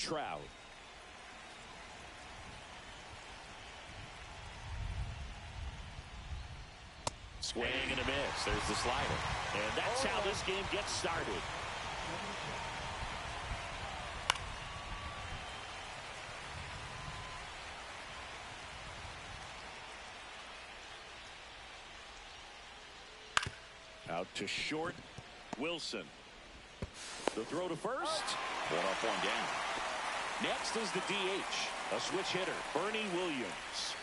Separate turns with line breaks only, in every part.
Trout. Swing and a miss. There's the slider. And that's how this game gets started. Out to short. Wilson. The throw to first. One up, one down. Next is the DH. A switch hitter. Bernie Williams.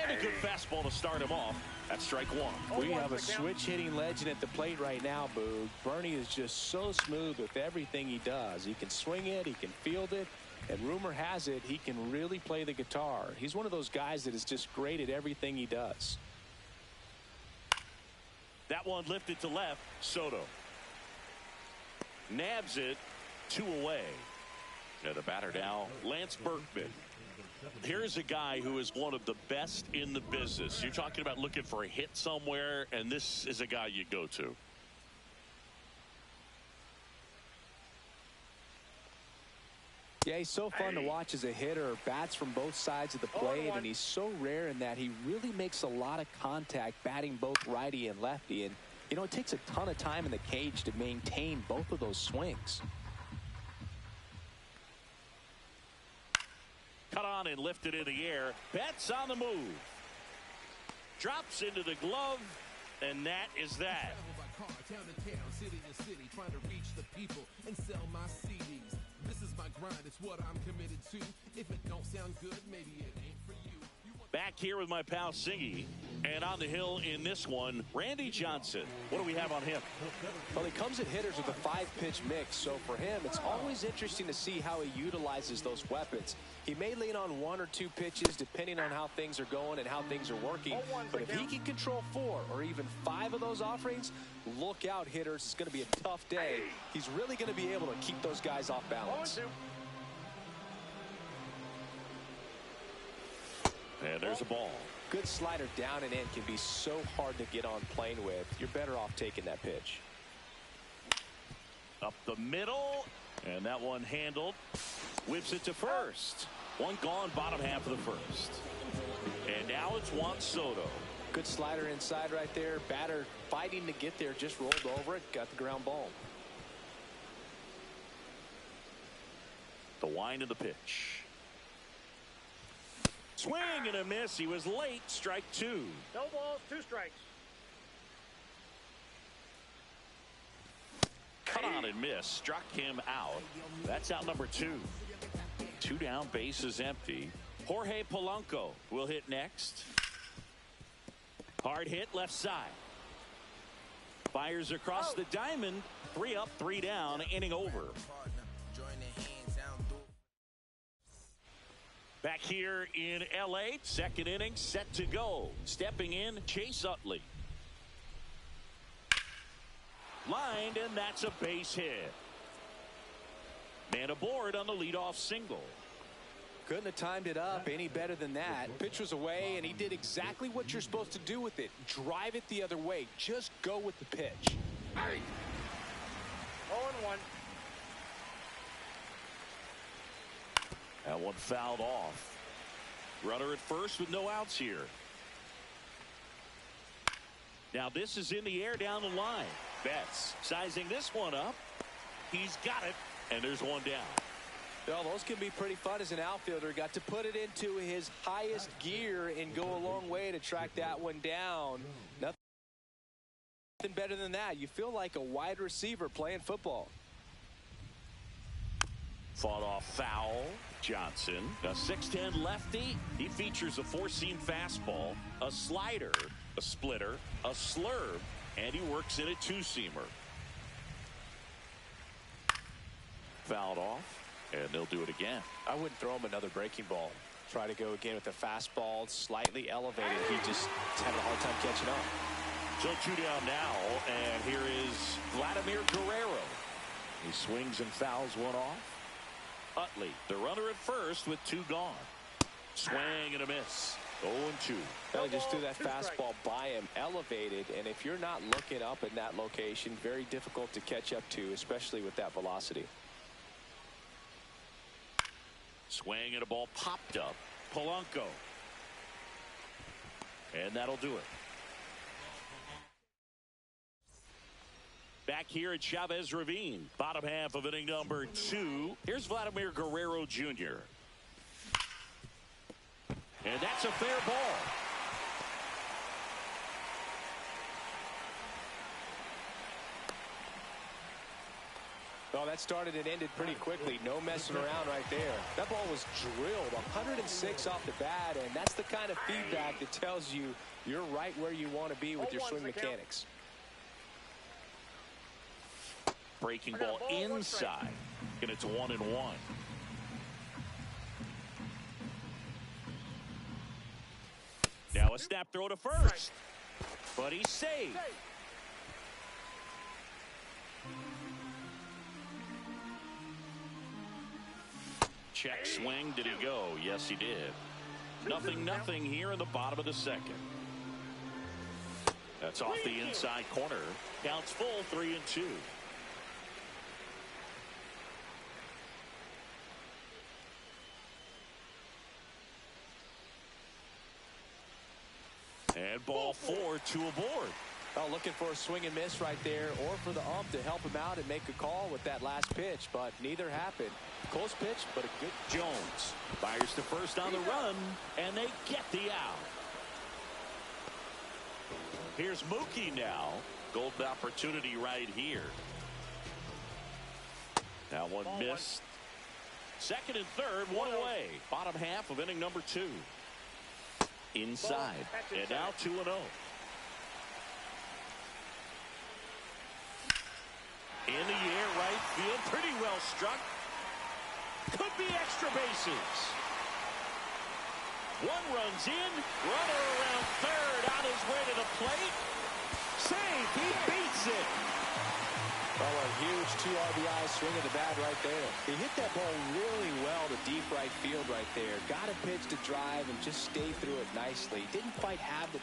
And a good fastball to start him off. That's strike one.
We have a switch hitting legend at the plate right now, Boog. Bernie is just so smooth with everything he does. He can swing it, he can field it, and rumor has it he can really play the guitar. He's one of those guys that is just great at everything he does.
That one lifted to left. Soto nabs it, 2 away. And the batter now, Lance Berkman. Here's a guy who is one of the best in the business. You're talking about looking for a hit somewhere, and this is a guy you go to.
Yeah, he's so fun to watch as a hitter. Bats from both sides of the plate, and he's so rare in that he really makes a lot of contact batting both righty and lefty. And, you know, it takes a ton of time in the cage to maintain both of those swings.
Cut on and lifted in the air. Betts on the move. Drops into the glove, and that is that. It's what I'm committed to. If it don't sound good, maybe it ain't for you. Back here with my pal Singy, and on the hill in this one, Randy Johnson. What do we have on him?
Well, he comes at hitters with a 5-pitch mix, so for him, it's always interesting to see how he utilizes those weapons. He may lean on 1 or 2 pitches depending on how things are going and how things are working, but if he can control 4 or even 5 of those offerings, look out, hitters. It's going to be a tough day. He's really going to be able to keep those guys off balance.
And there's a ball.
Good slider down and in can be so hard to get on plane with. You're better off taking that pitch.
Up the middle, and that one handled. Whips it to first. One gone, bottom half of the first. And now it's Juan Soto.
Good slider inside right there. Batter fighting to get there, just rolled over it, got the ground ball.
The wind of the pitch. Swing and a miss. He was late. Strike 2.
No balls, 2 strikes.
Cut on and miss. Struck him out. That's out number 2. 2 down, bases empty. Jorge Polanco will hit next. Hard hit left side. Fires across the diamond. 3 up, 3 down. Inning over. Back here in L.A., second inning set to go. Stepping in, Chase Utley. Lined, and that's a base hit. Man aboard on the leadoff single.
Couldn't have timed it up any better than that. Pitch was away, and he did exactly what you're supposed to do with it. Drive it the other way. Just go with the pitch.
0-1.
That one fouled off. Runner at first with no outs here. Now this is in the air down the line. Betts sizing this one up. He's got it, and there's one down.
Well, those can be pretty fun as an outfielder. Got to put it into his highest gear and go a long way to track that one down. Nothing better than that. You feel like a wide receiver playing football.
Fought off foul. Johnson, a 6'10 lefty. He features a 4-seam fastball, a slider, a splitter, a slurve, and he works in a 2-seamer. Fouled off, and they'll do it again.
I wouldn't throw him another breaking ball. Try to go again with the fastball, slightly elevated. He just having a hard time catching up.
So 2 down now, and here is Vladimir Guerrero. He swings and fouls one off. Utley, the runner at first with 2 gone. Swing and a miss. 0-2.
Well, he just threw that fastball by him, elevated, and if you're not looking up in that location, very difficult to catch up to, especially with that velocity.
Swing and a ball popped up. Polanco. And that'll do it. Back here at Chavez Ravine, bottom half of inning number 2. Here's Vladimir Guerrero Jr. And that's a fair ball.
Well, that started and ended pretty quickly. No messing around right there. That ball was drilled 106 off the bat, and that's the kind of feedback that tells you you're right where you want to be with your swing mechanics.
Breaking ball inside, and it's 1-1. Now a snap throw to first, but he's saved. Check swing. Did he go? Yes, he did. 0-0 here in the bottom of the second. That's off the inside corner. Counts full, 3-2. And ball 4, 2 aboard.
Well, looking for a swing and miss right there, or for the ump to help him out and make a call with that last pitch, but neither happened. Close pitch, but a good.
Jones fires to first on the run, and they get the out. Here's Mookie now. Golden opportunity right here. Now one missed. Second and third, one away. Bottom half of inning number 2. Inside, and now 2-0. In the air, right field, pretty well struck. Could be extra bases. One runs in, runner around third, on his way to the plate. Save, he beats it.
Well, a huge 2 RBI swing of the bat right there. He hit that ball really well to deep right field right there. Got a pitch to drive and just stayed through it nicely. Didn't quite have the.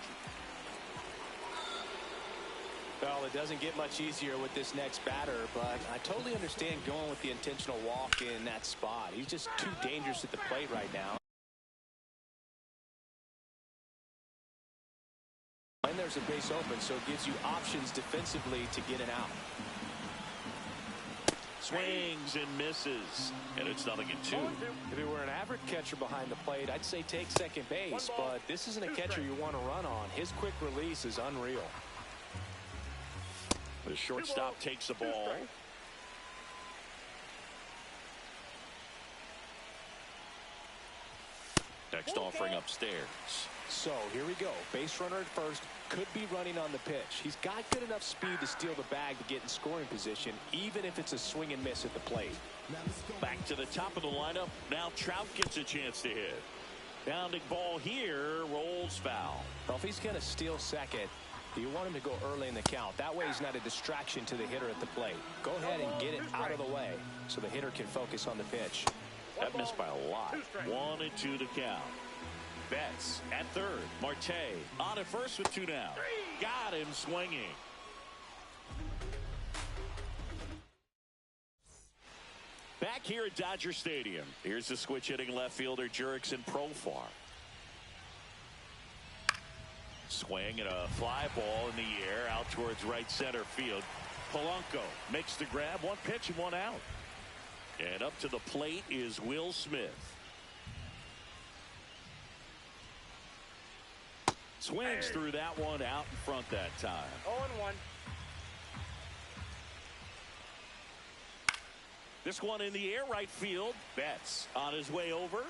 Well, it doesn't get much easier with this next batter, but I totally understand going with the intentional walk in that spot. He's just too dangerous at the plate right now. And there's a base open, so it gives you options defensively to get an out.
Swings and misses, and it's 0-2.
If it were an average catcher behind the plate, I'd say take second base, but this isn't a catcher you want to run on. His quick release is unreal.
The shortstop takes the ball. Next offering upstairs.
So here we go. Base runner at first. Could be running on the pitch. He's got good enough speed to steal the bag to get in scoring position, even if it's a swing and miss at the plate.
Back to the top of the lineup. Now Trout gets a chance to hit. Bounding ball here, rolls foul.
Well, if he's going to steal second, you want him to go early in the count. That way he's not a distraction to the hitter at the plate. Go ahead and get it out of the way so the hitter can focus on the pitch.
That missed by a lot. 1-2 to count. Betts at third. Marte on at first with 2 down. Got him swinging. Back here at Dodger Stadium. Here's the switch hitting left fielder Jurickson Profar. Swing and a fly ball in the air out towards right center field. Polanco makes the grab. 1 pitch and 1 out. And up to the plate is Will Smith. Swings through that one out in front that time.
0-1.
This one in the air right field. Betts on his way over.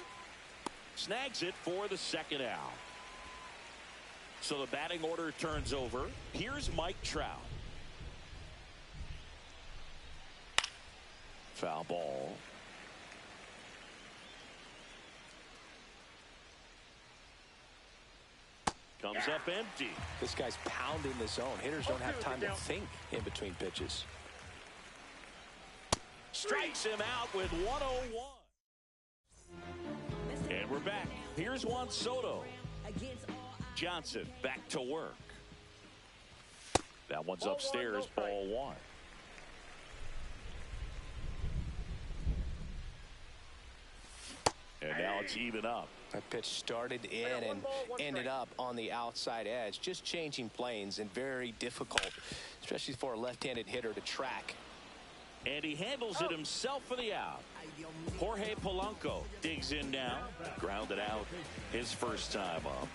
Snags it for the second out. So the batting order turns over. Here's Mike Trout. Foul ball. Comes up empty.
This guy's pounding the zone. Hitters don't have time to think in between pitches.
Strikes him out with 101. And we're back. Here's Juan Soto. Johnson back to work. That one's upstairs, ball one. And now it's even up.
That pitch started in and ended up on the outside edge. Just changing planes and very difficult, especially for a left-handed hitter to track.
And he handles it himself for the out. Jorge Polanco digs in now. Grounded out his first time up.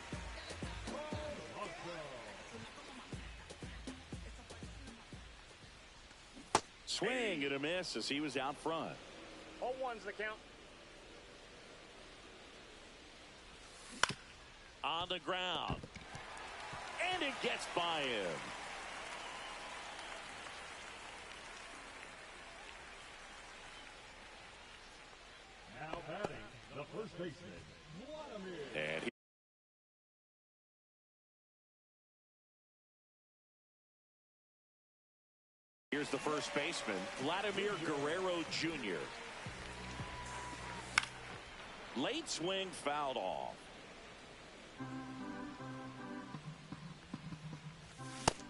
Swing and a miss as he was out front.
0-1's the count.
On the ground. And it gets by him.
Now batting, the first baseman, Vladimir.
And here's the first baseman, Vladimir Guerrero Jr. Late swing fouled off.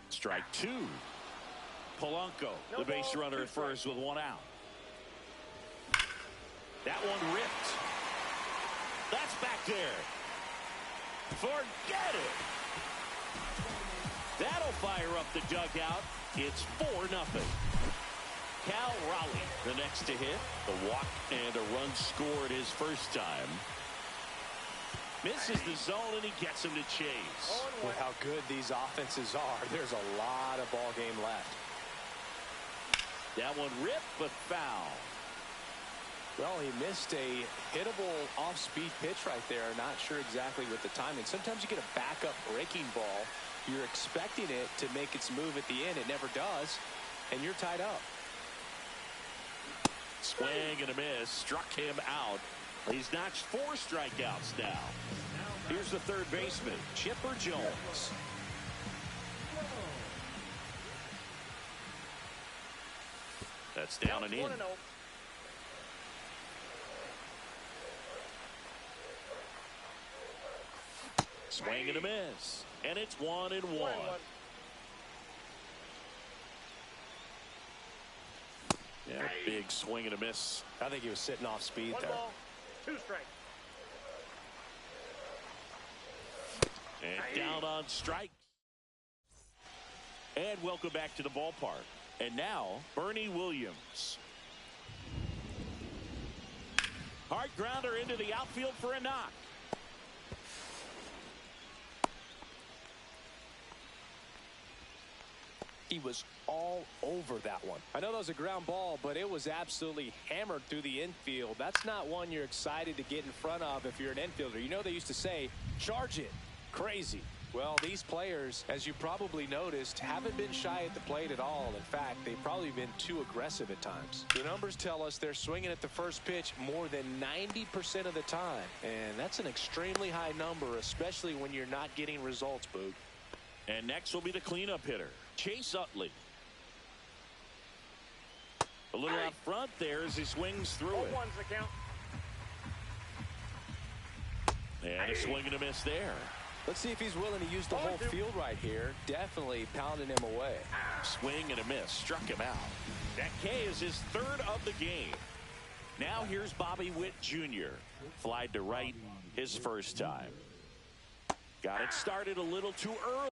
Strike two. Polanco, the base runner at first with one out. That one ripped. That's back there. Forget it. That'll fire up the dugout. It's 4-0. Cal Raleigh, the next to hit. The walk and a run scored his first time. Misses the zone and he gets him to chase.
With how good these offenses are, there's a lot of ball game left.
That one ripped but foul.
Well, he missed a hittable off-speed pitch right there. Not sure exactly what the timing. Sometimes you get a backup breaking ball. You're expecting it to make its move at the end. It never does, and you're tied up.
Swing and a miss. Struck him out. He's notched 4 strikeouts now. Here's the third baseman, Chipper Jones. That's down and in.
1-0.
Swing and a miss. And it's 1-1. Yeah, big swing and a miss.
I think he was sitting off speed there.
1 ball, 2 strikes.
And down on strike. And welcome back to the ballpark. And now, Bernie Williams. Hard grounder into the outfield for a knock.
He was all over that one. I know that was a ground ball, but it was absolutely hammered through the infield. That's not one you're excited to get in front of if you're an infielder. You know, they used to say, charge it. Crazy. Well, these players, as you probably noticed, haven't been shy at the plate at all. In fact, they've probably been too aggressive at times. The numbers tell us they're swinging at the first pitch more than 90% of the time. And that's an extremely high number, especially when you're not getting results, Boog.
And next will be the cleanup hitter, Chase Utley. A little out front there as he swings through it.
0-1's the count.
And a swing and a miss there.
Let's see if he's willing to use the whole field right here. Definitely pounding him away.
Swing and a miss. Struck him out. That K is his 3rd of the game. Now here's Bobby Witt Jr. Flied to right his first time. Got it started a little too early.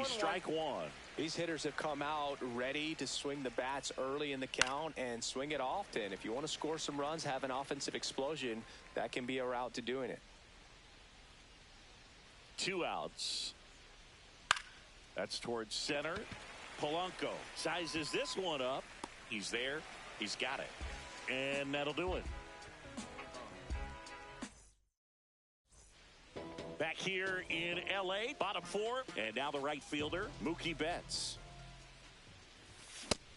Strike one.
These hitters have come out ready to swing the bats early in the count and swing it often. If you want to score some runs, have an offensive explosion, that can be a route to doing it.
2 outs. That's towards center. Polanco sizes this one up. He's there. He's got it. And that'll do it. Back here in L.A., bottom 4, and now the right fielder, Mookie Betts.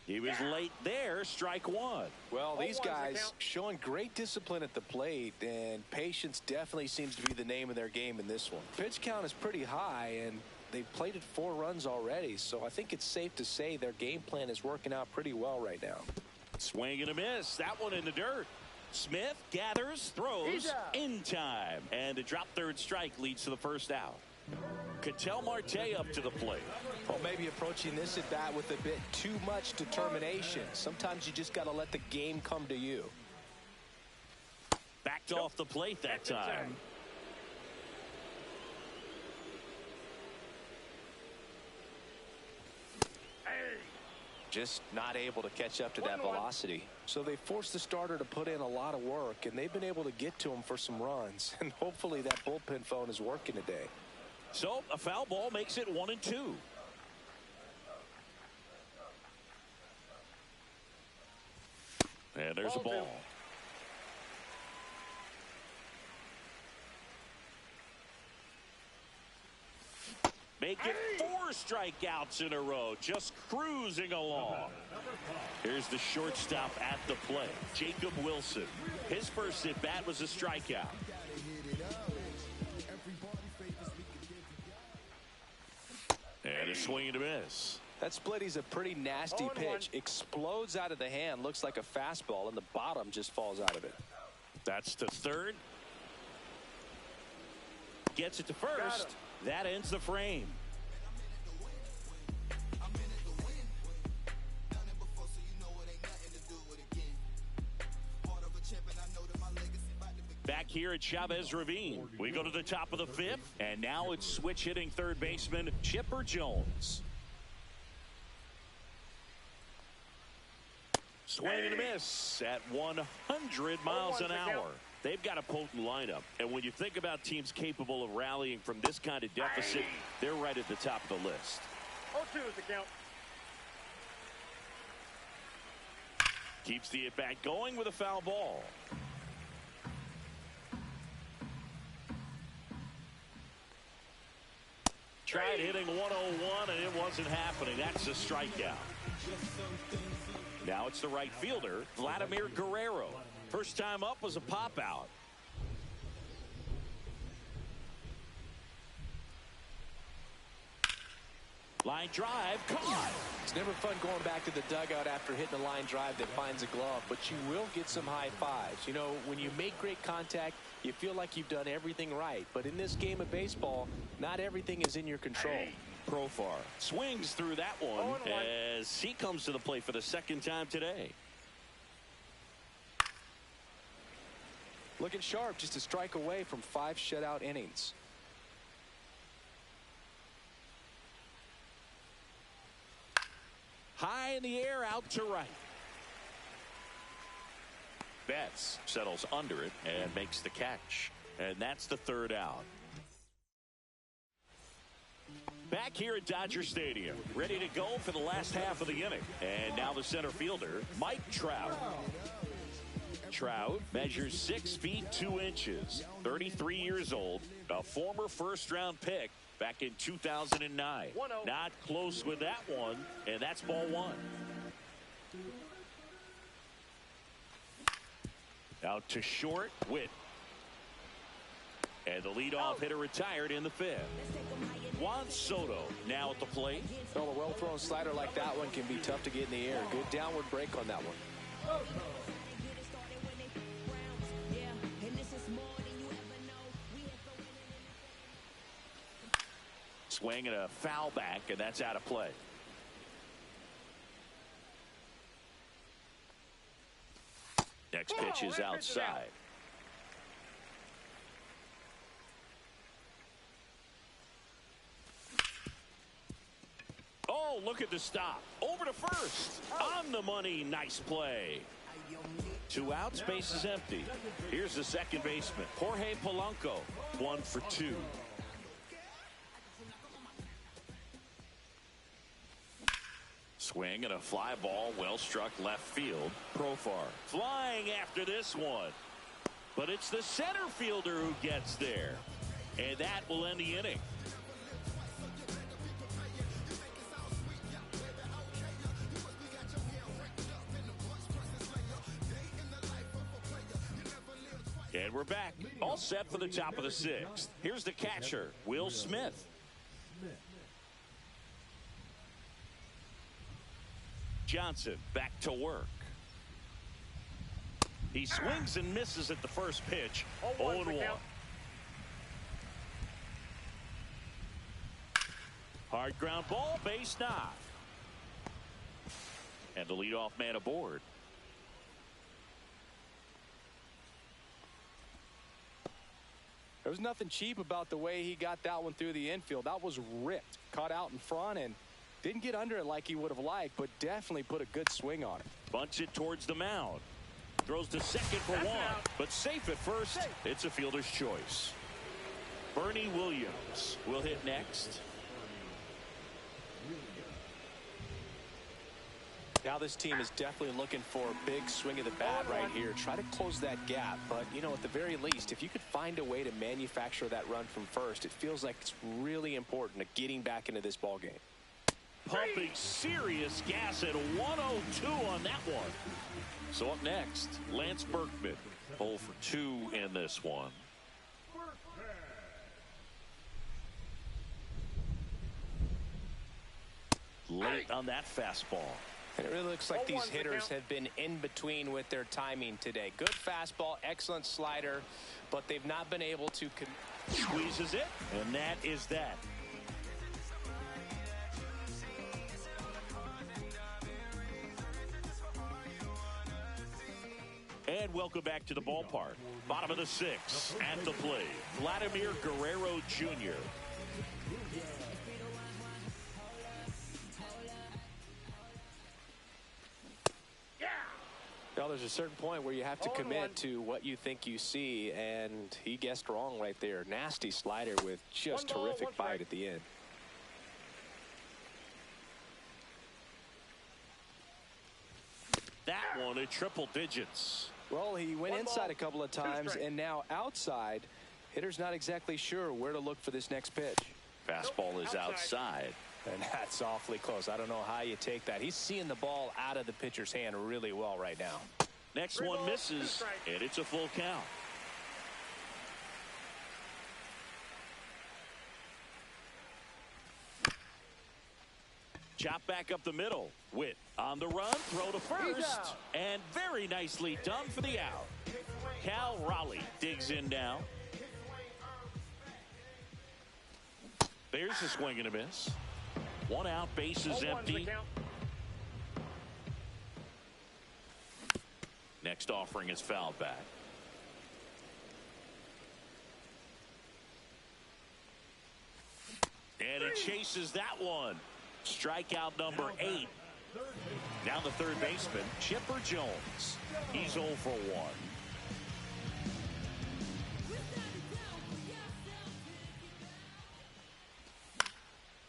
He was late there, strike one.
Well, these guys showing great discipline at the plate, and patience definitely seems to be the name of their game in this one. Pitch count is pretty high, and they've played it 4 runs already, so I think it's safe to say their game plan is working out pretty well right now.
Swing and a miss. That one in the dirt. Smith gathers, throws in time, and a drop third strike leads to the first out. Ketel Marte up to the plate.
Well, maybe approaching this at bat with a bit too much determination. Sometimes you just got to let the game come to you.
Backed off the plate that time.
Just not able to catch up to that velocity. So they forced the starter to put in a lot of work, and they've been able to get to him for some runs. And hopefully that bullpen phone is working today.
So a foul ball makes it 1-2. And there's a ball. Make it 4 strikeouts in a row, just cruising along. Here's the shortstop at the plate, Jacob Wilson. His first at bat was a strikeout. And a swing and a miss.
That splitty's a pretty nasty pitch. Explodes out of the hand, looks like a fastball, and the bottom just falls out of it.
That's to third. Gets it to first. That ends the frame. Back here at Chavez Ravine, we go to the top of the 5th, and now it's switch hitting third baseman Chipper Jones. Swing and a miss at 100 miles an hour. They've got a potent lineup, and when you think about teams capable of rallying from this kind of deficit, they're right at the top of the list.
0-2 is the count.
Keeps the at-bat going with a foul ball. Tried hitting 101, and it wasn't happening. That's a strikeout. Now it's the right fielder, Vladimir Guerrero. First time up was a pop out. Line drive, caught.
It's never fun going back to the dugout after hitting a line drive that finds a glove, but you will get some high fives. You know, when you make great contact, you feel like you've done everything right. But in this game of baseball, not everything is in your control.
Profar swings through that one as he comes to the plate for the second time today.
Looking sharp, just a strike away from 5 shutout innings.
High in the air, out to right. Betts settles under it and makes the catch. And that's the third out. Back here at Dodger Stadium, ready to go for the last half of the inning. And now the center fielder, Mike Trout. Trout measures 6 feet 2 inches, 33 years old, a former first-round pick back in 2009. Not close with that one, and that's ball 1. Out to short, Witt. And the leadoff hitter retired in the 5th. Juan Soto now at the plate.
Well, a well-thrown slider like that one can be tough to get in the air. Good downward break on that one.
Swing and a foul back, and that's out of play. Next pitch is outside. Oh, look at the stop. Over to first. On the money. Nice play. 2 outs. Base is empty. Here's the second baseman, Jorge Polanco. 1 for 2. Swing and a fly ball, well struck left field. Profar flying after this one. But it's the center fielder who gets there. And that will end the inning. And we're back. All set for the top of the 6th. Here's the catcher, Will Smith. Johnson back to work. He swings and misses at the first pitch. 0-1. Hard ground ball, base knock. And the leadoff man aboard.
There was nothing cheap about the way he got that one through the infield. That was ripped. Caught out in front and didn't get under it like he would have liked, but definitely put a good swing on it.
Bunts it towards the mound. Throws to second for one, but safe at first. It's a fielder's choice. Bernie Williams will hit next.
Now this team is definitely looking for a big swing of the bat right here. Try to close that gap. But, you know, at the very least, if you could find a way to manufacture that run from first, it feels like it's really important to getting back into this ball game.
Pumping serious gas at 102 on that one. So up next, Lance Berkman. 0 for 2 in this one. Late on that fastball.
And it really looks like these hitters have been in between with their timing today. Good fastball, excellent slider, but they've not been able to
squeezes it, and that is that. And welcome back to the ballpark. Bottom of the 6th at the plate, Vladimir Guerrero Jr.
Well, there's a certain point where you have to commit to what you think you see, and he guessed wrong right there. Nasty slider with just terrific bite at the end.
That one at triple digits.
Well, he went inside a couple of times, and now outside. Hitter's not exactly sure where to look for this next pitch.
Fastball is outside.
And that's awfully close. I don't know how you take that. He's seeing the ball out of the pitcher's hand really well right now.
Next one misses, and it's a full count. Chop back up the middle. Witt on the run, throw to first, and very nicely done for the out. Cal Raleigh digs in now. There's a swing and a miss. One out, base is empty. Next offering is fouled back. And it chases that one. Strikeout number 8. Now the third baseman, Chipper Jones. He's 0 for 1.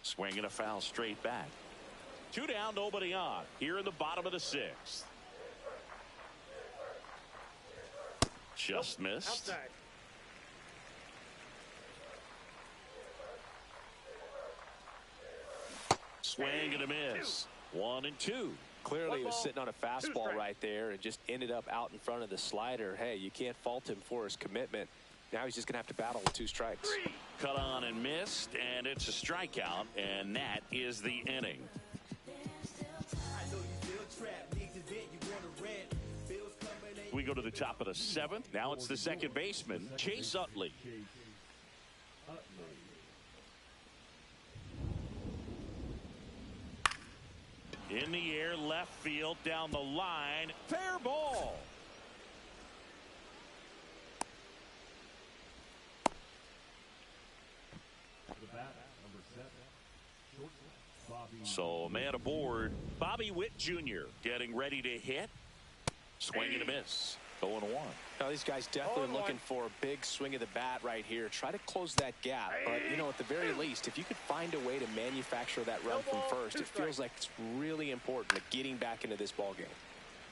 Swing and a foul straight back. 2 down, nobody on. Here in the bottom of the 6th. Just missed.
Outside.
Swing and a miss. 1 and 2.
Clearly he was sitting on a fastball right there and just ended up out in front of the slider. Hey, you can't fault him for his commitment. Now he's just going to have to battle with 2 strikes.
Cut on and missed, and it's a strikeout, and that is the inning. We go to the top of the 7th. Now it's the second baseman, Chase Utley. In the air, left field, down the line. Fair ball. So, man aboard, Bobby Witt Jr. getting ready to hit. Swing and a miss. 0-1.
Now, these guys definitely looking for a big swing of the bat right here. Try to close that gap. But, you know, at the very least, if you could find a way to manufacture that run from first, it feels like it's really important to getting back into this ball game.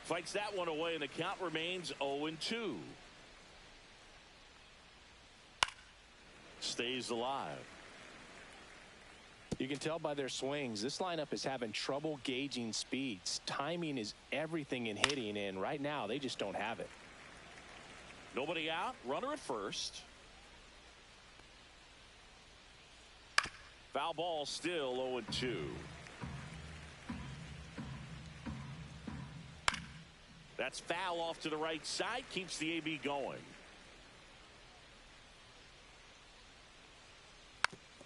Fights that one away, and the count remains 0-2. Stays alive.
You can tell by their swings, this lineup is having trouble gauging speeds. Timing is everything in hitting, and right now they just don't have it.
Nobody out, runner at first. Foul ball, still 0-2. That's foul off to the right side. Keeps the AB going.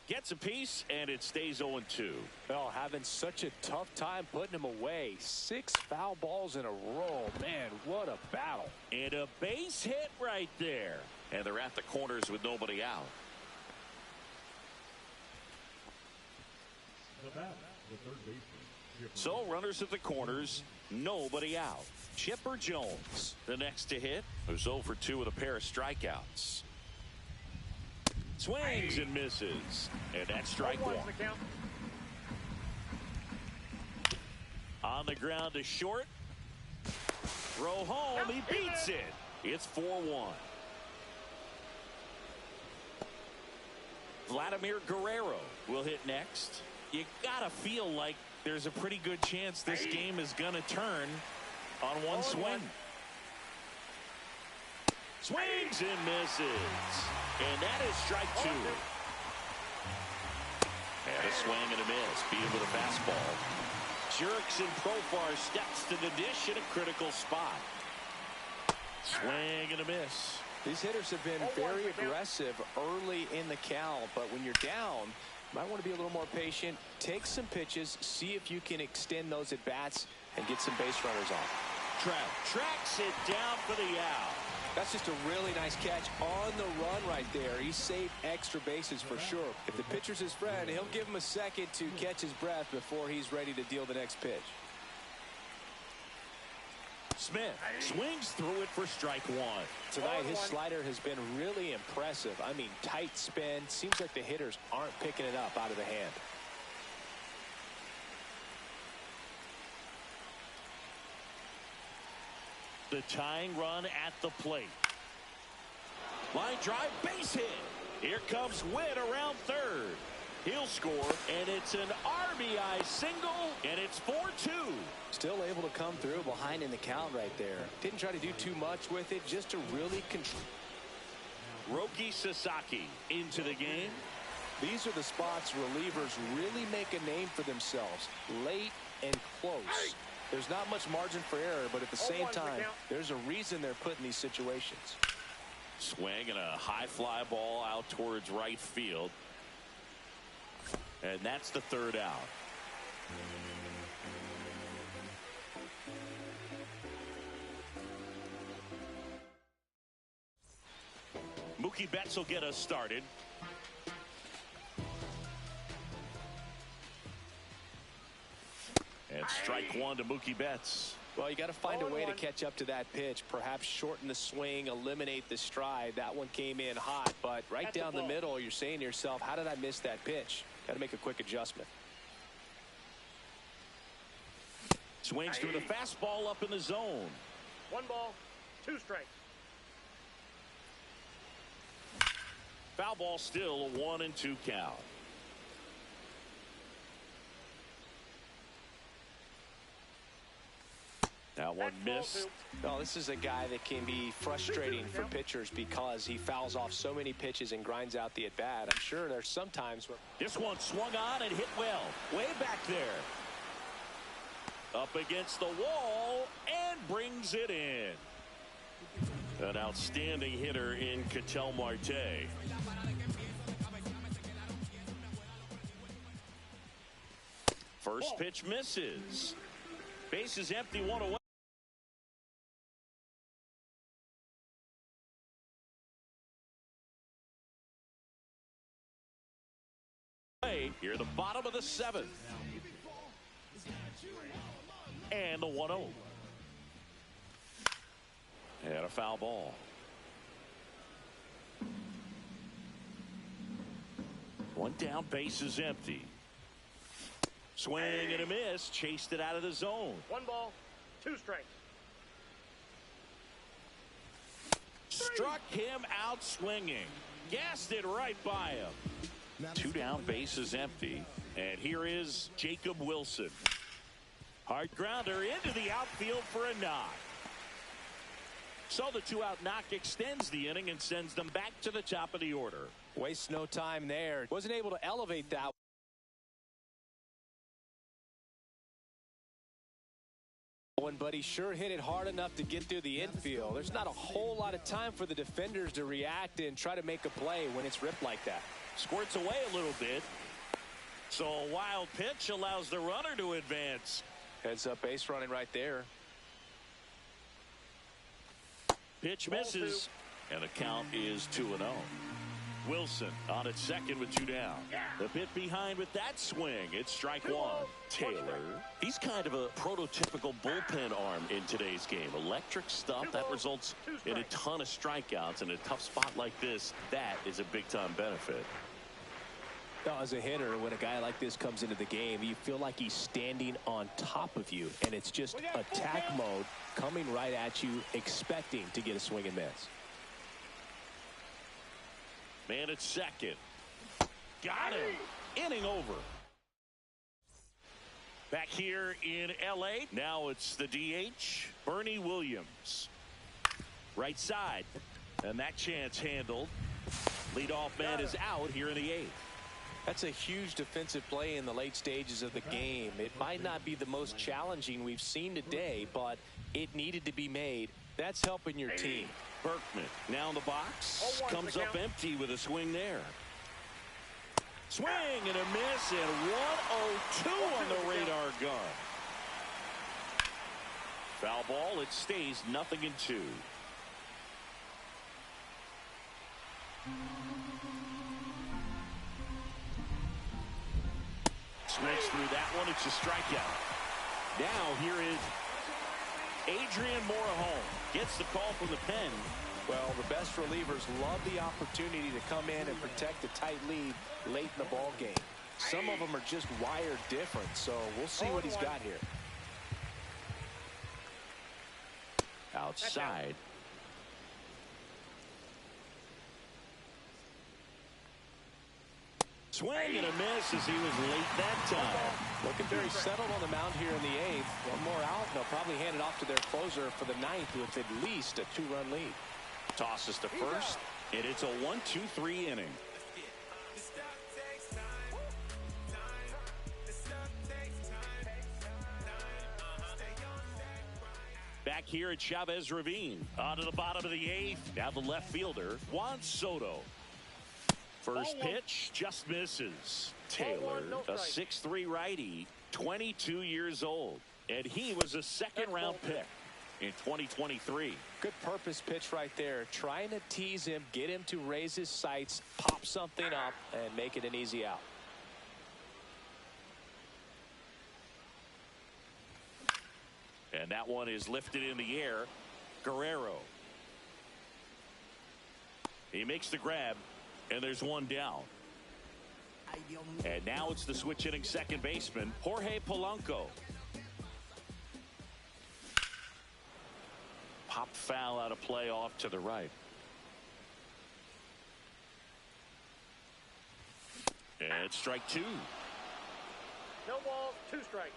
Gets a piece, and it stays 0-2.
Well, having such a tough time putting him away. 6 foul balls in a row. Man, what a battle.
And a base hit right there. And they're at the corners with nobody out.
The third baseman.
So runners at the corners, nobody out. Chipper Jones, the next to hit, who's 0 for 2 with a pair of strikeouts. Swings and misses. And that's strike 1. On the ground to short. Throw home. He beats it. It's 4-1. Vladimir Guerrero will hit next. You gotta feel like there's a pretty good chance this game is gonna turn on one swing. Swings and misses. And that is strike 2. And a swing and a miss. Beat him with a fastball. Jerks and Profar steps to the dish in a critical spot. Swing and a miss.
These hitters have been very aggressive early in the count, but when you're down, you might want to be a little more patient. Take some pitches, see if you can extend those at bats and get some base runners on.
Trout tracks it down for the out.
That's just a really nice catch on the run right there. He saved extra bases for sure. If the pitcher's his friend, he'll give him a second to catch his breath before he's ready to deal the next pitch.
Smith swings through it for strike 1.
Tonight, his slider has been really impressive. I mean, tight spin. Seems like the hitters aren't picking it up out of the hand.
The tying run at the plate. Line drive, base hit. Here comes Witt around third. He'll score, and it's an RBI single, and it's 4-2.
Still able to come through behind in the count right there. Didn't try to do too much with it, just to really control.
Roki Sasaki into the game.
These are the spots relievers really make a name for themselves. Late and close. There's not much margin for error, but at the same time, there's a reason they're put in these situations.
Swing and a high fly ball out towards right field. And that's the third out. Mookie Betts will get us started. And strike 1 to Mookie Betts.
Well, you got to find a way to catch up to that pitch. Perhaps shorten the swing, eliminate the stride. That one came in hot, but right down the middle, you're saying to yourself, how did I miss that pitch? Got to make a quick adjustment.
Swings through the fastball up in the zone.
1 ball, 2 strikes.
Foul ball, still a 1-2 count. Now one miss.
Well, this is a guy that can be frustrating for pitchers because he fouls off so many pitches and grinds out the at bat. I'm sure there's some times where
this one swung on and hit well, way back there. Up against the wall and brings it in. An outstanding hitter in Ketel Marte. First pitch misses. Base is empty, 1 away. Here, the bottom of the 7th. And the 1-0. And a foul ball. One down, base is empty. Swing and a miss, chased it out of the zone.
1 ball, 2 strikes.
Struck him out swinging. Gassed it right by him. 2 down, base is empty. And here is Jacob Wilson. Hard grounder into the outfield for a knock. So the 2-out knock extends the inning and sends them back to the top of the order.
Wastes no time there. Wasn't able to elevate that. going, but he sure hit it hard enough to get through the infield. There's not a whole lot of time for the defenders to react and try to make a play when it's ripped like that.
Squirts away a little bit. So a wild pitch allows the runner to advance.
Heads up base running right there.
Pitch misses. And the count is 2-0. Wilson on at second with 2 down. A bit behind with that swing. It's strike one. Taylor, he's kind of a prototypical bullpen arm in today's game. Electric stuff that results in a ton of strikeouts. In a tough spot like this, that is a big-time benefit.
Now, as a hitter, when a guy like this comes into the game, you feel like he's standing on top of you, and it's just attack mode coming right at you, expecting to get a swing and miss.
Man at second. Got him. Inning over. Back here in L.A. Now it's the DH, Bernie Williams. Right side. And that chance handled. Leadoff man is out here in the 8th.
That's a huge defensive play in the late stages of the game. It might not be the most challenging we've seen today, but it needed to be made. That's helping your team.
Berkman now in the box. Comes up empty with a swing there. Swing and a miss, and 1-0-2 on the radar gun. Foul ball. It stays 0-2. Swings through that one. It's a strikeout. Now here is Adrian Morejon. Gets the call from the pen.
Well, the best relievers love the opportunity to come in and protect a tight lead late in the ball game. Some of them are just wired different, so we'll see what he's got here.
Outside. Swing and a miss as he was late that time.
Looking very settled on the mound here in the 8th. One more out, and they'll probably hand it off to their closer for the 9th with at least a 2-run lead.
Tosses to first, and it's a 1-2-3 inning. Back here at Chavez Ravine. On to the bottom of the 8th. Now the left fielder, Juan Soto. First pitch just misses. Taylor, a 6'3" righty, 22 years old. And he was a second-round pick in 2023.
Good purpose pitch right there. Trying to tease him, get him to raise his sights, pop something up, and make it an easy out.
And that one is lifted in the air. Guerrero. He makes the grab, and there's one down. And now it's the switch hitting second baseman, Jorge Polanco. Pop foul out of play off to the right. And strike 2.
No balls, 2 strikes.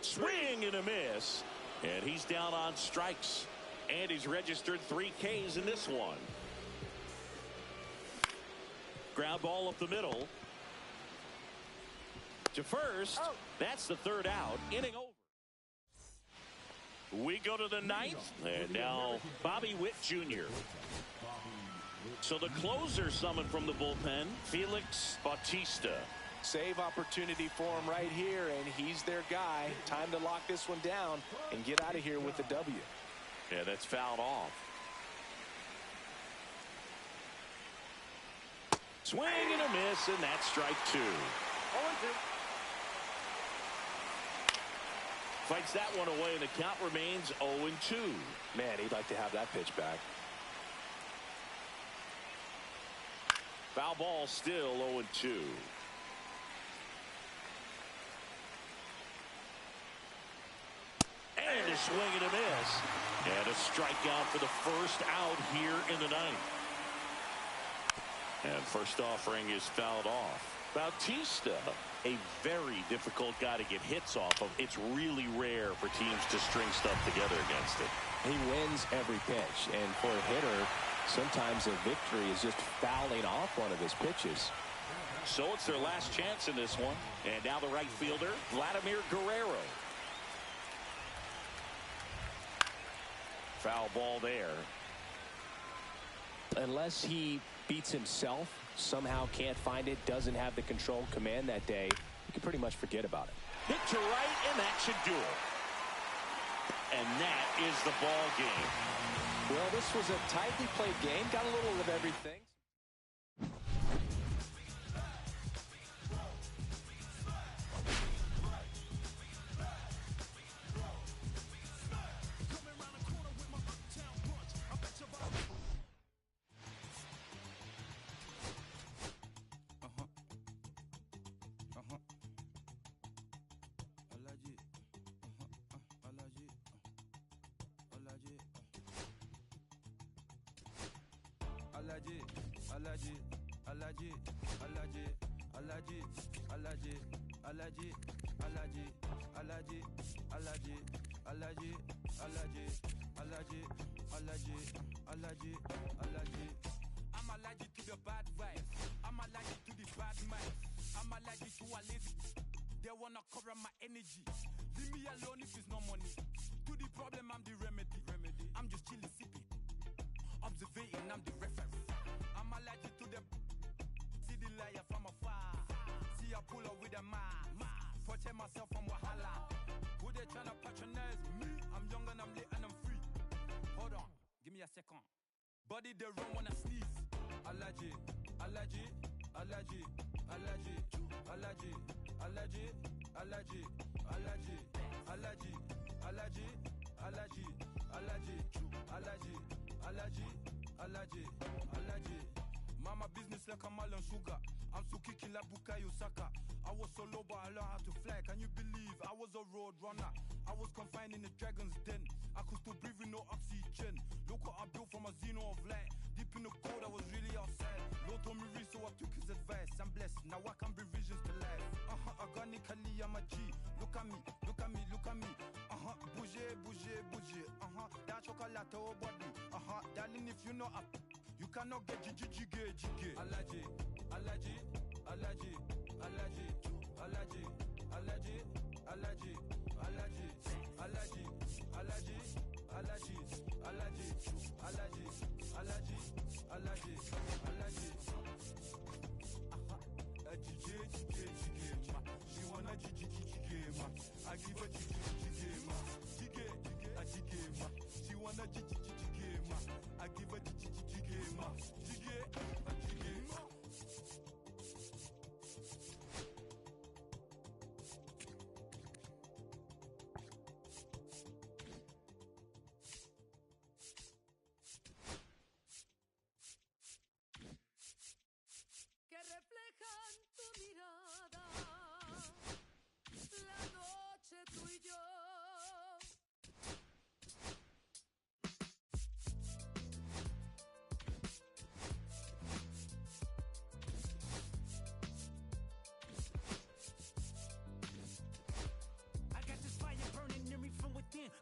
Swing and a miss. And he's down on strikes. And he's registered 3 Ks in this one. Ground ball up the middle. To first. That's the 3rd out. Inning over. We go to the 9th. And now Bobby Witt Jr. So the closer summoned from the bullpen, Felix Bautista.
Save opportunity for him right here, and he's their guy. Time to lock this one down and get out of here with the W.
Yeah, that's fouled off. Swing and a miss, and that's strike 2.
0-2.
Fights that one away, and the count remains 0-2.
Man, he'd like to have that pitch back.
Foul ball still 0-2. And a swing and a miss. And a strikeout for the first out here in the 9th. And first offering is fouled off. Bautista, a very difficult guy to get hits off of. It's really rare for teams to string stuff together against it.
He wins every pitch, and for a hitter, sometimes a victory is just fouling off one of his pitches.
So it's their last chance in this one. And now the right fielder, Vladimir Guerrero. Foul ball there.
Unless he beats himself, somehow can't find it, doesn't have the control command that day, you can pretty much forget about it.
Hit to right, and that should do it. And that is the ball game.
Well, this was a tightly played game. Got a little of everything.
I'm allergic to the bad vibes. I'm allergic to the bad mind. I'm allergic to a lazy. They wanna cover my energy. Leave me alone if it's no money. To the problem, I'm the remedy. I'm just chilling, sipping. Observating, I'm the reference. I'm allergic to the see the liar from afar. See I pull up with a mask. Protect myself from wahala. Who they tryna patronize me? I'm young and I'm lit and I'm free. Hold on, give me a second. Body they run when I sneeze. Allergy, allergy, allergy, allergy, allergy, allergy, allergy, allergy, allergy, allergy, allergy, allergy, allergy, allergy, allergy, allergy. Mama business like a melon sugar. I'm so kicking like Bukayo Saka. I was so low, but I learned how to fly. Can you believe I was a road runner? I was confined in the dragon's den. I could still breathe with no oxygen. Look what I built from a xeno of light. Deep in the cold, I was really outside. Lord told me read, so I took his advice. I'm blessed, now I can bring visions to life. Organically, I'm a G. Look at me, look at me, look at me. Bouger, bouger, bouger. That chocolate, oh body. Darling, if you know up, you cannot get jiggy. Allergy, allergy, allergy, allergy, allergy, allergy, allergy, allergy, allergy, allergy, allergy, allergy, allergy, allergy, allergy, allergy. She wanna ma. I give her ma. Ma. She wanna ma. I give her ma. Ma.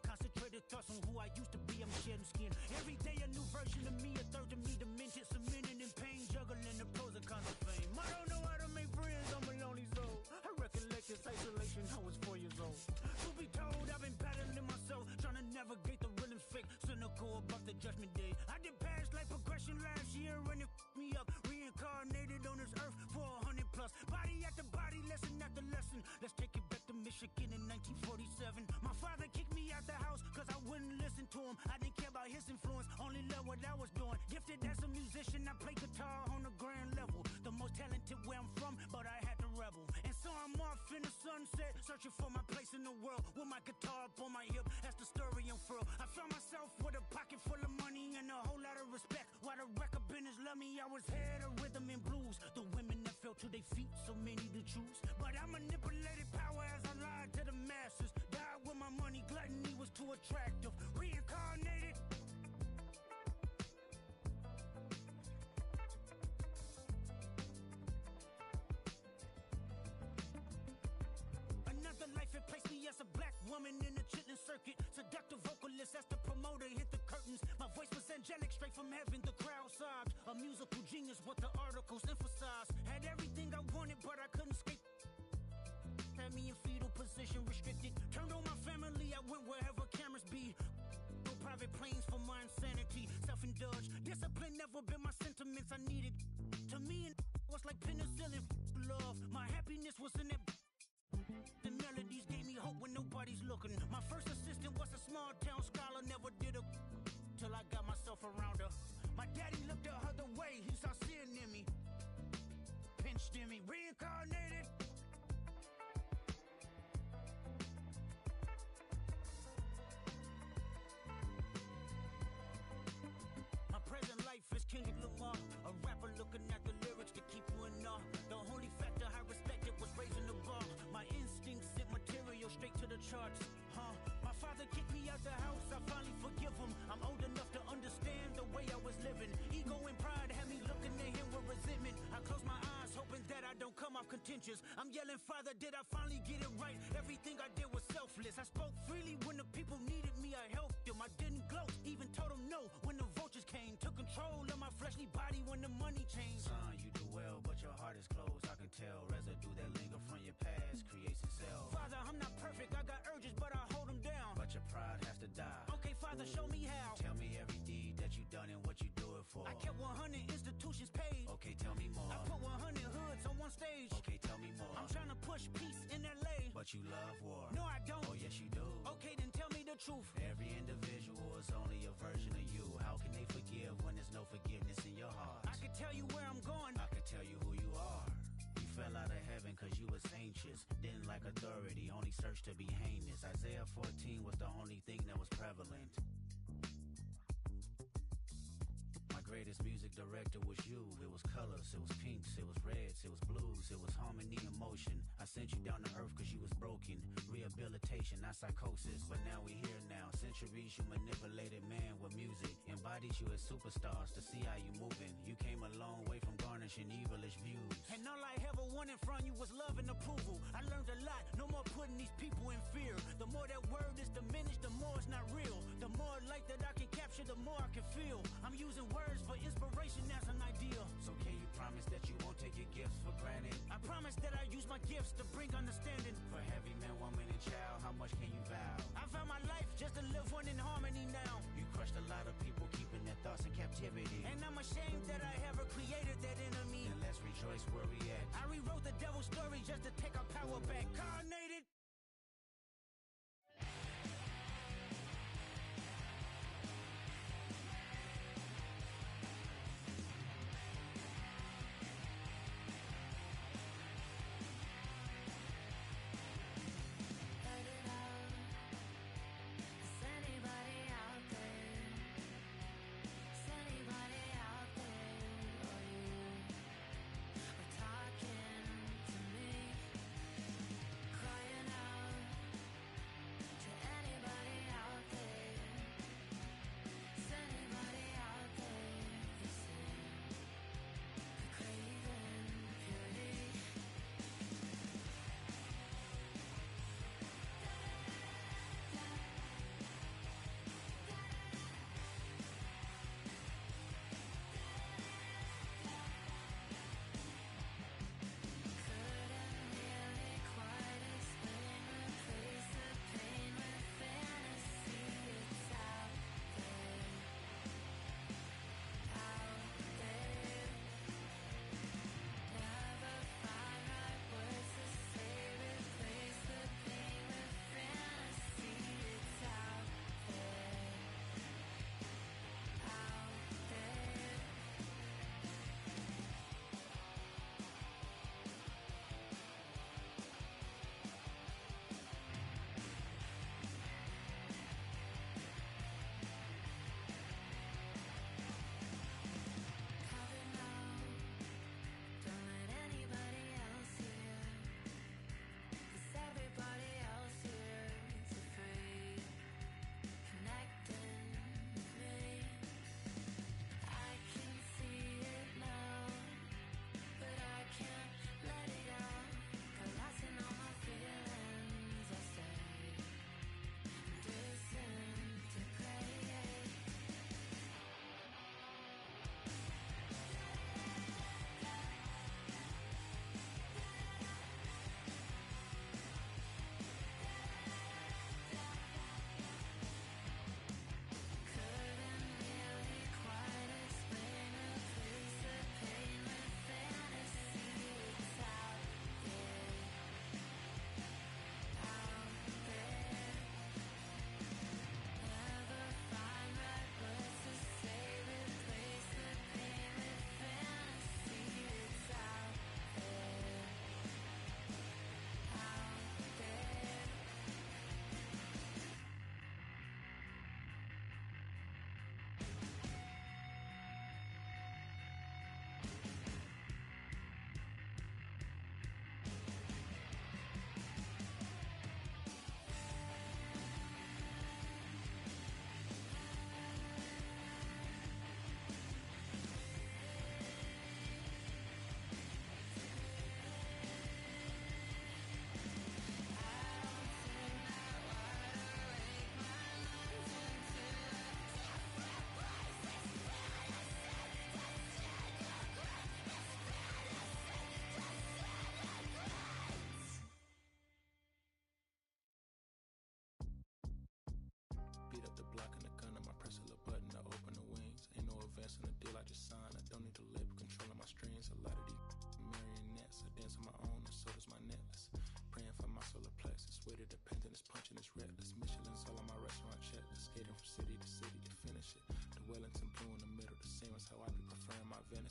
Concentrated thoughts on who I used to be, I'm shedding skin. Every day a new version of me, a third of me demented, cemented in pain, juggling the pros and cons of fame. I don't know how to make friends, I'm a lonely soul. I recollect this isolation, I was 4 years old. To be told, I've been battling myself, trying to navigate the rhythms fake, cynical about the judgment day. I did past life progression last year, and it me up, reincarnated on this earth for 100 plus. Body after body, lesson after lesson. Let's take it back to Michigan in 1947. My father kicked me out the house cause I wouldn't listen to him. I didn't care about his influence, only loved what I was doing. Gifted as a musician, I play guitar on the grand level. The most talented where I'm from, but I had to rebel. And so I'm off in the sunset, searching for my place in the world. With my guitar up on my hip, that's the story unfurled. I found myself with a pocket full of money and a whole lot of respect. While the record business loved me, I was head of rhythm and blues. The women that fell to their feet, so many to choose. But I manipulated power as I lied to the masses. Died with my money, gluttony was too attractive. Reincarnated. Another life, it placed me as a black woman in the chitlin circuit. Seductive vocalist as the promoter hit the curtains. My voice was angelic, straight from heaven, the crowd sobbed. A musical genius, what the articles emphasized. Had everything
position restricted. Turned on my family, I went wherever cameras be. No private planes for my insanity. Self-indulged, discipline never been my sentiments. I needed to me and was like penicillin. Love, my happiness was in that. The melodies gave me hope when nobody's looking. My first assistant was a small town scholar, never did a till I got myself around her. My daddy looked at her the way he saw sin in me. Pinched in me, reincarnated. My present life is Kendrick Lamar, a rapper looking at the lyrics to keep you in awe. The only factor I respected was raising the bar. My instincts sent material straight to the charts. My father kicked me out the house, I finally forgive him. I'm old enough to understand the way I was living. Ego and pride had me looking at him with resentment. I close my eyes, hoping that I don't come off contentious. I'm yelling, Father, did I finally get it right? Everything I did was selfless. I spoke freely when the people needed me, I helped them. I didn't gloat, even told them no when the vultures came. Took control of my fleshly body when the money changed. Son, you do well, but your heart is closed. I can tell residue that linger from your past creates itself. Father, I'm not perfect, I got urges, but I hold them down. But your pride has to die. Okay, Father, show me how. Tell me every deed that you done and what you do it for. I kept 100 institutions paid. Okay, tell me more. I put 100 hoods on one stage. Okay, tell me more. I'm trying to push peace in LA. But you love war. No, I don't. Oh, yes, you do. Okay, then tell me the truth. Every individual is only a version of you. How can they forgive when there's no forgiveness in your heart? I can tell you where I'm going. I can tell you who you are. You fell out of heaven cause you was anxious. Didn't like authority, only searched to be heinous. Isaiah 14 was the only thing that was prevalent. My greatest music director was you. It was colors, it was pinks, it was reds, it was blues, it was harmony and motion. I sent you down to earth cause you was broken. Rehabilitation, not psychosis. But now we here now. Centuries you manipulated man with music. Embodied you as superstars to see how you moving. You came a long way from garnishing evilish views. And all I ever wanted from you was love and approval. I learned a lot, no more putting these people in fear. The more that word is diminished, the more it's not real. The more light that I can capture, the more I can feel. I'm using words for inspiration as an ideal. So can you promise that you won't take your gifts for granted? I promise that I use my gifts to bring understanding. For heavy man, woman, and child, how much can you vow? I found my life just to live one in harmony now. You crushed a lot of people keeping their thoughts in captivity. And I'm ashamed that I ever created that enemy. Then let's rejoice where we at. I rewrote the devil's story just to take our power back. Carnated.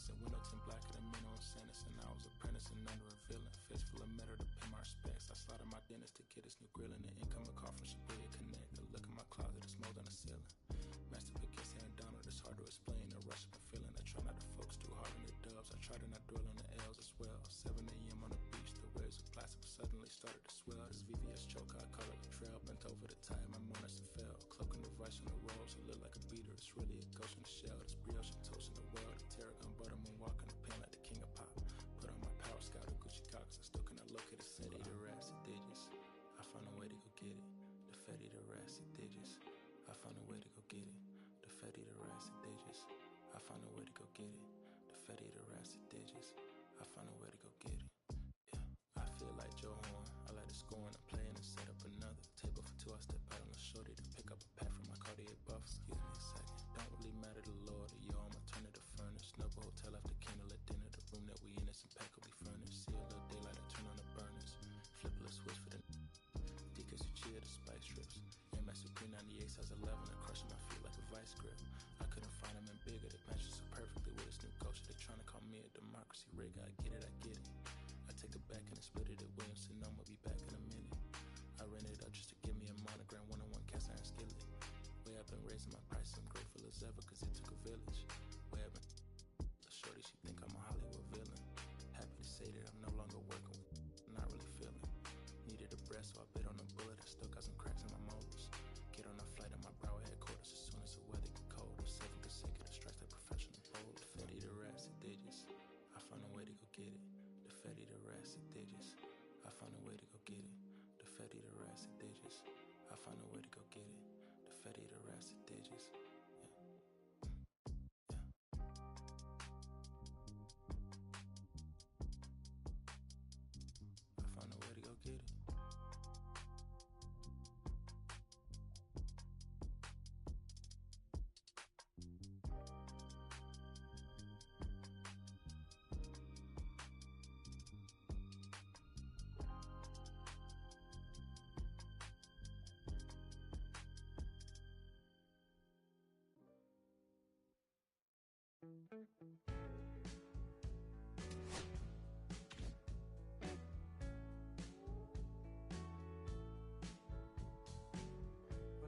Said window tint blacker than men on sentence, and I was apprenticing under a villain. Fist full of metal to pay my respects. I slaughtered my dentist to get his new grilling. An incoming call from Shibuya Connect. A look in my closet, it's mold on the ceiling. Master Pickens and Donald, it's hard to explain. The rush of a feeling. I try not to focus too hard on the dubs. I try to not dwell on the L's as well. 7 a.m. on the beach, the waves of plastic suddenly started to swell. This VVS choke, I call it a trail. Bent over the tide, my monitor fell. Cloaking the vice on the rolls, it look like a beater. It's really a ghost in the shell. This brioche and toast in the world. The tarragon butter moon walking the pen like the king of pop. Put on my power scout, a Gucci Cox. I still cannot locate a city. The rats and digits. I found a way to go get it. The Fetty, the rats and digits. I found a way to go get it. The Fetty, the rats and digits. I found a way to go get it. The Fetty, the rats and digits. I found a way to go get it. Yeah, I feel like Joe Horn. I like to score and play and set up another table for two. I step out on the shorty to pick up a pack from my Cartier buff. Excuse me a second. Don't really matter the Lord or yo, I'ma turn it to furnace. Snubble hotel after candle at dinner. The room that we in is impeccably furnished. See a little daylight, I turn on the burners. Flip a little switch for the Deacons who cheer the spice strips. MS with green 98 size 11. I crushing my feet like a vice grip. I couldn't find them in bigger. They matches so perfectly with this new culture. They're trying to call me a democracy rig. I get it, I get it. I take it back and I split it at Williamson. I'ma be back in a minute. I rented it up just to give me a monogram. 1-on-1 cast iron skillet. Way I've been raising my price. I'm grateful as ever cause it took a village. Way I've been the shorty, she think I'm a Hollywood villain. Happy to say that I'm no longer working with not really feeling. Needed a breath so I bit on a bullet. I still got some cracks in my molars. Get on a flight at my brow headquarters as soon as the weather get cold. 7 consecutive strikes like professional bowler. The Fetty, the rats and digits. I found a way to go get it. The Fetty, the rats and digits. I found a way to go get it. The Fetty, the rats and digits. I found a way to go get it. The Fetty, the rats and digits. I found a way to go get it.